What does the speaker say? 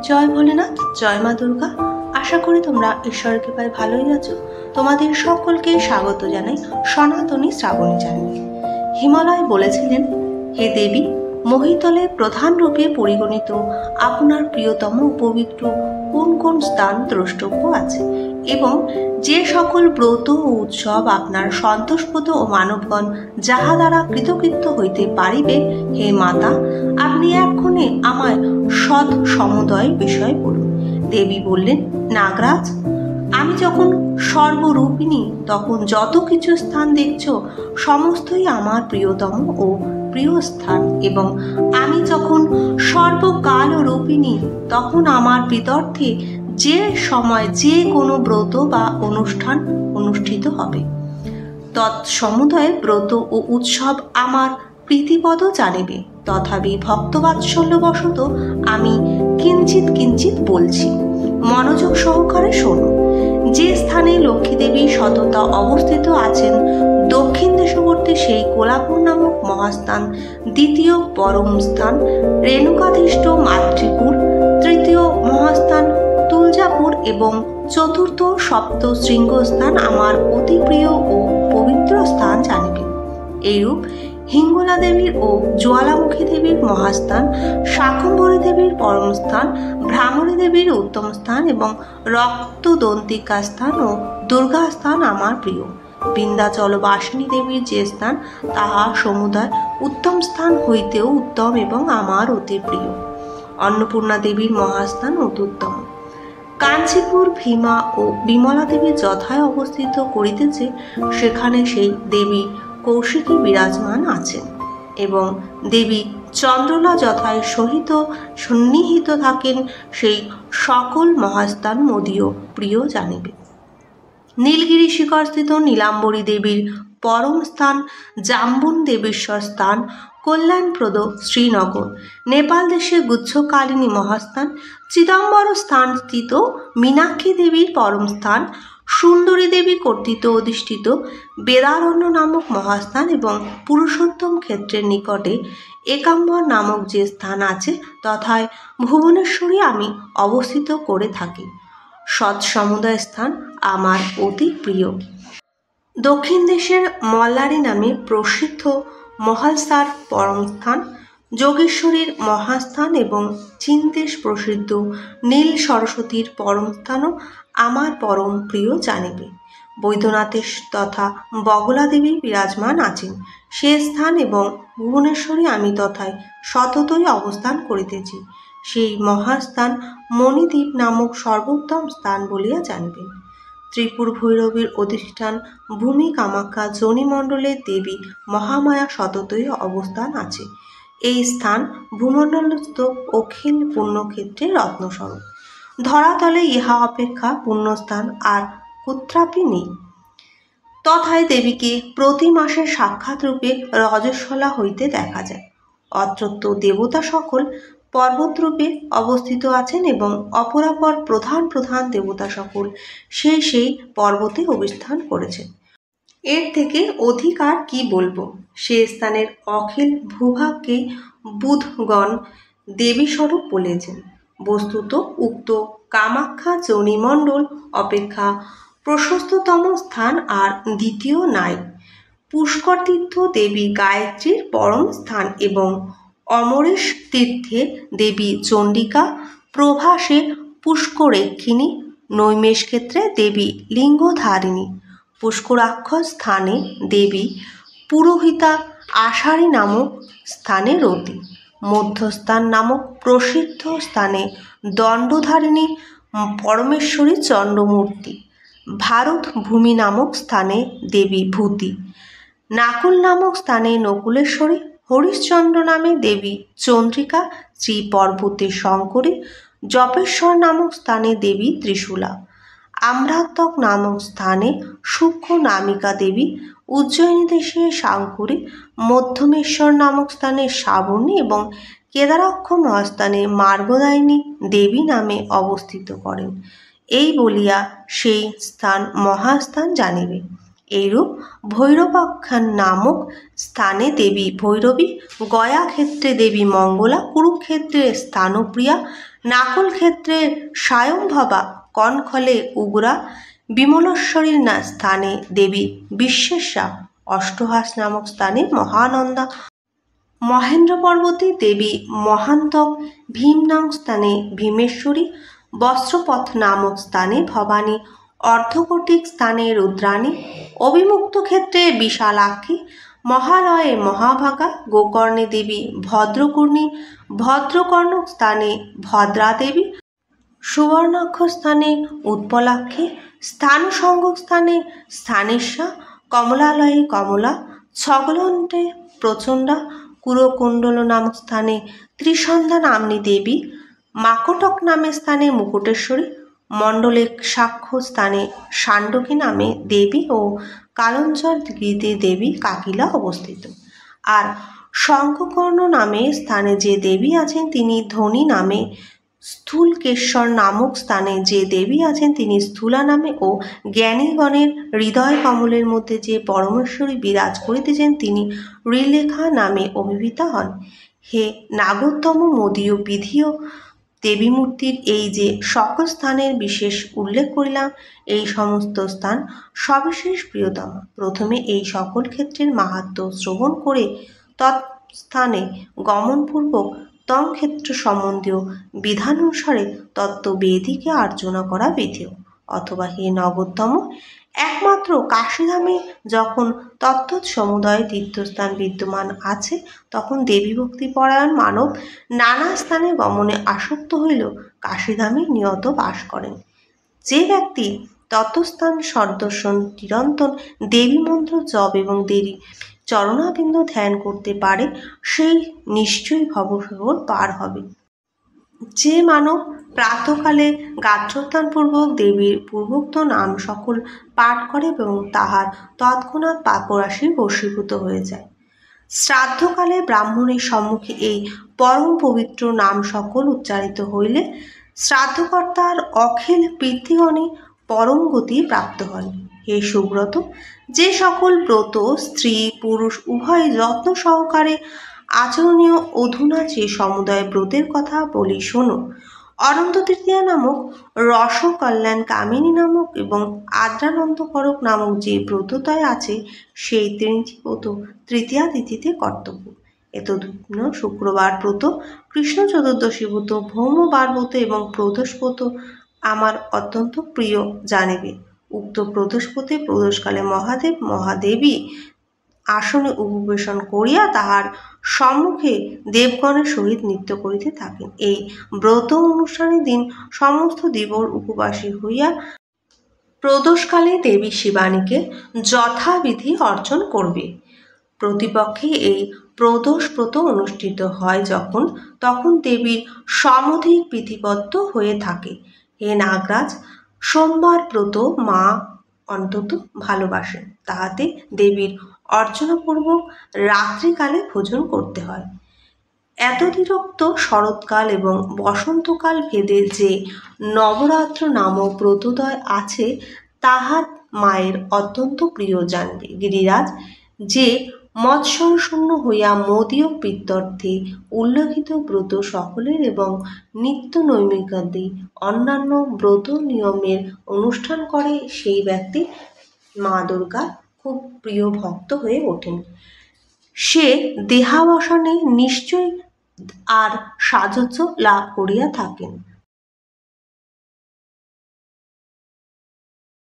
জয় ভোলেনাথ, জয় মা দুর্গা। আশা করি তোমরা ঈশ্বরের কৃপায় ভালোই আছো। তোমাদের সকলকে স্বাগত জানাই সনাতনী শ্রাবণী চ্যানেলে। হিমালয় বলেছিলেন, হে দেবী, মহিতলে প্রধান রূপে পরিগণিত আপনার প্রিয়তম পবিত্র কোন কোন স্থান দ্রষ্টব্য আছে, এবং যে সকল ব্রত ও উৎসব আপনার সন্তোষবোধ ও মানবগণ যাহা দ্বারা কৃতকৃত্য হইতে পারিবে, হে মাতা, আপনি এক্ষণে আমায় সৎ সমুদয় বিষয় বলুন। দেবী বললেন, নাগরাজ, আমি যখন সর্বরূপিণী তখন যত কিছু স্থান দেখছ সমস্তই আমার প্রিয়তম ও প্রিয় স্থান, এবং আমি যখন সর্বকাল রূপিণী তখন আমার প্রিতর্থে যে সময় যে কোনো ব্রত বা অনুষ্ঠান অনুষ্ঠিত হবে, তৎসমুদয় ব্রত ও উৎসব আমার প্রীতিপদ জানিবে। তথাপি ভক্তবাৎসল্যবশত আমি কিঞ্চিত কিঞ্চিত বলছি, মনোযোগ সহকারে শোনো। যে স্থানে লক্ষ্মী দেবী সততা অবস্থিত আছেন, দক্ষিণ দেশবর্তী সেই কোলাপুর নামক মহাস্থান, দ্বিতীয় পরম স্থান রেণুকাধিষ্ঠ মাতৃপুর, তৃতীয় মহাস্থান তুলজাপুর এবং চতুর্থ সপ্ত শৃঙ্গস্থান আমার অতি প্রিয় ও পবিত্র স্থান জানিবে। এইরূপ হিঙ্গলা দেবীর ও জ্বালামুখী দেবীর মহাস্থান, শাকম্ভরী দেবীর পরম স্থান, ভ্রামরী দেবীর উত্তম স্থান এবং রক্তদন্তিকা স্থান ও দুর্গা স্থান আমার প্রিয়। বিন্ধ্যাচলবাসিনী দেবীর যে স্থান, তাহা সমুদয় উত্তম স্থান হইতেও উত্তম এবং আমার অতি প্রিয়। অন্নপূর্ণা দেবীর মহাস্থান অত্যুত্তম। কাঞ্চীপুর ভীমা ও বিমলা দেবী যথায় অবস্থিত করিতেছে, সেখানে সেই দেবী কৌশিকী বিরাজমান আছেন, এবং দেবী চন্দ্রলা যথায় সহিত সন্নিহিত থাকেন, সেই সকল মহাস্থান মদীয় প্রিয় জানিবে। নীলগিরি শিখরস্থিত নীলাম্বরী দেবীর পরম স্থান, জাম্বুন দেবেশ্বর স্থান, কল্যাণপ্রদ শ্রীনগর, নেপাল দেশে গুচ্ছকালিনী মহাস্থান, চিদম্বর স্থান স্থিত মীনাক্ষী দেবীর পরম স্থান, সুন্দরী দেবী কর্তৃক অধিষ্ঠিত বেদারণ্য নামক মহাস্থান এবং পুরুষোত্তম ক্ষেত্রের নিকটে একাম্বর নামক যে স্থান আছে, তথায় ভুবনেশ্বরী আমি অবস্থিত করে থাকি। সৎসমুদয় স্থান আমার অতি প্রিয়। দক্ষিণ দেশের মল্লারি নামে প্রসিদ্ধ মহালসার পরম স্থান, যোগেশ্বরীর মহাস্থান এবং চীন দেশ প্রসিদ্ধ নীল সরস্বতীর পরম স্থানও আমার পরম প্রিয় জানিবে। বৈদ্যনাথের তথা বগলা দেবী বিরাজমান আছেন সে স্থান, এবং ভুবনেশ্বরী আমি তথায় সততই অবস্থান করিতেছি। সেই মহাস্থান মণিদ্বীপ নামক সর্বোত্তম স্থান বলিয়া জানবেন। ত্রিপুর ভৈরবীর অধিষ্ঠান ভূমি কামাখ্যা যোনিমণ্ডলে দেবী মহামায়া সততই অবস্থান আছে। এই স্থান ভূমণ্ডলস্থ অখিল পুণ্যক্ষেত্রে রত্নস্বরূপ। ধরাতলে ইহা অপেক্ষা পুণ্যস্থান আর কুত্রাপি নেই। তথায় দেবীকে প্রতি মাসে সাক্ষাৎ রূপে রজস্বলা হইতে দেখা যায়। অত্রত্য দেবতা সকল পর্বতরূপে অবস্থিত আছেন, এবং অপরাপর প্রধান প্রধান দেবতা সকল সেই সেই পর্বতে অবস্থান করেছেন। এর থেকে অধিক আর কি বলবো। সে স্থানের অখিল ভূভাগকে বুধগণ দেবীস্বরূপ বলেছেন। বস্তুত উক্ত কামাখ্যা যোনিমণ্ডল অপেক্ষা প্রশস্ততম স্থান আর দ্বিতীয় নাই। পুষ্কর তীর্থ দেবী গায়ত্রীর পরম স্থান, এবং অমরেশ তীর্থে দেবী চণ্ডিকা, প্রভাসে পুষ্করেক্ষিণী, নৈমেষ ক্ষেত্রে দেবী লিঙ্গধারিণী, পুষ্করাক্ষ স্থানে দেবী পুরোহিতা আষাঢ়ী নামক স্থানে রতি, মধ্যস্থান নামক প্রসিদ্ধ স্থানে দণ্ডধারিণী পরমেশ্বরী চণ্ডমূর্তি, ভারত ভূমি নামক স্থানে দেবী ভূতি, নাকুল নামক স্থানে নকুলেশ্বরী, হরিশ্চন্দ্র নামে দেবী চন্দ্রিকা, শ্রী পর্বতে শঙ্করী, জপেশ্বর নামক স্থানে দেবী ত্রিশূলা, আম্রাত্মক নামক স্থানে সূক্ষ্ম নামিকা দেবী, উজ্জয়িনী দেশে শাঙ্করী, মধ্যমেশ্বর নামক স্থানে শ্রাবণী এবং কেদারক্ষ মহাস্থানে মার্গদায়িনী দেবী নামে অবস্থিত করেন। এই বলিয়া সেই স্থান মহাস্থান জানিবে। এইরূপ ভৈরবাখ্যান নামক স্থানে দেবী ভৈরবী, গয়া ক্ষেত্রে দেবী মঙ্গলা, কুরুক্ষেত্রে স্থানপ্রিয়া, নাকুল ক্ষেত্রে স্বয়ংভবা কনখলে উগ্রা বিমলেশ্বরীর স্থানে দেবী বিশ্বেশ্বা, অষ্টহাস নামক স্থানে মহানন্দা, মহেন্দ্র পর্বতী দেবী মহান্তক, ভীমনাং স্থানে ভীমেশ্বরী, বস্ত্রপথ নামক স্থানে ভবানী, অর্ধকটিক স্থানে রুদ্রাণী, অবিমুক্ত ক্ষেত্রে বিশালাক্ষী, মহালয়ে মহাভাগা, গোকর্ণে দেবী ভদ্রকর্ণী, ভদ্রকর্ণক স্থানে ভদ্রা দেবী, সুবর্ণাক্ষ স্থানে উৎপলাক্ষী, স্থানসংযোগ স্থানে স্থানেশ্বা, কমলালয়ে কমলা, ছগলন্তে প্রচণ্ডা, কুরকুণ্ডল নামক স্থানে ত্রিসন্ধ্যা নাম্নী দেবী, মাকটক নামে স্থানে মুকুটেশ্বরী, মণ্ডলে সাক্ষ্য স্থানে সাণ্ডকী নামে দেবী ও কালঞ্চর গীতে দেবী কাকিলা অবস্থিত। আর শঙ্খকর্ণ নামে স্থানে যে দেবী আছেন তিনি ধনী নামে, স্থূলকেশ্বর নামক স্থানে যে দেবী আছেন তিনি স্থূলা নামে ও জ্ঞানীগণের হৃদয় কমলের মধ্যে যে পরমেশ্বরী বিরাজ করিতেছেন তিনি ঋলেখা নামে অভিহিতা হন। হে নাগোত্তম মোদীয় বিধিও দেবীমূর্তির এই যে সকল স্থানের বিশেষ উল্লেখ করিলাম, এই সমস্ত স্থান সবিশেষ প্রিয়তম। প্রথমে এই সকল ক্ষেত্রের মাহাত্ম্য শ্রবণ করে তৎস্থানে গমনপূর্বক তম ক্ষেত্র সম্বন্ধীয় বিধানানুসারে তত্ত্ববেদীকে আর্চনা করা বিধেয়। অথবা হে নগোত্তম, একমাত্র কাশীধামে যখন তত্ত্বসমুদয় তীর্থস্থান বিদ্যমান আছে, তখন দেবীভক্তি পরায়ণ মানব নানা স্থানে গমনে আসক্ত হইলেও কাশীধামে নিয়ত বাস করেন। যে ব্যক্তি তত্ত্বস্থান সদর্শন চিরন্তন দেবী মন্ত্র জপ এবং দেবী চরণাবিন্দ ধ্যান করতে পারে, সেই নিশ্চয়ই ভবসাগর পার হবে। যে মানব প্রাতকালে গাত্রোত্থানপূর্বক দেবীর পূর্বোক্ত নাম সকল পাঠ করে এবং তাহার তৎক্ষণাৎ পাপরাশি বশীভূত হয়ে যায়, শ্রাদ্ধকালে ব্রাহ্মণের সম্মুখে এই পরম পবিত্র নাম সকল উচ্চারিত হইলে শ্রাদ্ধকর্তার অখিল পিতৃগণে পরম গতি প্রাপ্ত হন। হে সুব্রত, যে সকল ব্রত স্ত্রী পুরুষ উভয় যত্ন সহকারে আচরণীয়, অধুনা যে সমুদয় ব্রতের কথা বলি শোনো। অনন্ত তৃতীয়া নামক, রসকল্যাণ কামিনী নামক এবং আদ্রানন্দকরক নামক যে ব্রতদ্বয় আছে, সেই তিনটি ব্রত তৃতীয়া তিথিতে কর্তব্য। এতদ্ভিন্ন শুক্রবার ব্রত, কৃষ্ণ চতুর্দশী ব্রত, ভৌমবার ব্রত এবং প্রদোষ ব্রত আমার অত্যন্ত প্রিয় জানিবে। উক্ত প্রদোষব্রতে প্রদোষকালে মহাদেব মহাদেবী আসনে উপবেশন করিয়া তাহার সম্মুখে দেবগণের সহিত নৃত্য করিতে থাকেন। এই ব্রত অনুষ্ঠানের দিন সমস্ত দিবস উপবাসী হইয়া প্রদোষকালে দেবী শিবানীকে যথাবিধি অর্চন করবে। প্রতিপক্ষে এই প্রদোষ ব্রত অনুষ্ঠিত হয় যখন, তখন দেবীর সমধিক বিধিবদ্ধ হয়ে থাকে। হে নাগরাজ, সোমবার ব্রত মা অন্তত ভালোবাসেন, তাহাতে দেবীর অর্চনাপূর্বক রাত্রিকালে ভোজন করতে হয়। এতদিরক্ত শরৎকাল এবং বসন্তকাল ভেদে যে নবরাত্র নামক ব্রতদ্বয় আছে, তাহার মায়ের অত্যন্ত প্রিয় জানবে। গিরিরাজ, যে মৎসরশূন্য হইয়া মোদীয় প্রীত্যর্থে উল্লেখিত ব্রত সকলের এবং নিত্য নৈমিত্যাদি অন্যান্য ব্রত নিয়মের অনুষ্ঠান করে, সেই ব্যক্তি মা দুর্গার খুব প্রিয় ভক্ত হয়ে ওঠেন। সে দেহাবসানে নিশ্চয় আর সাযুজ্য লাভ করিয়া থাকেন।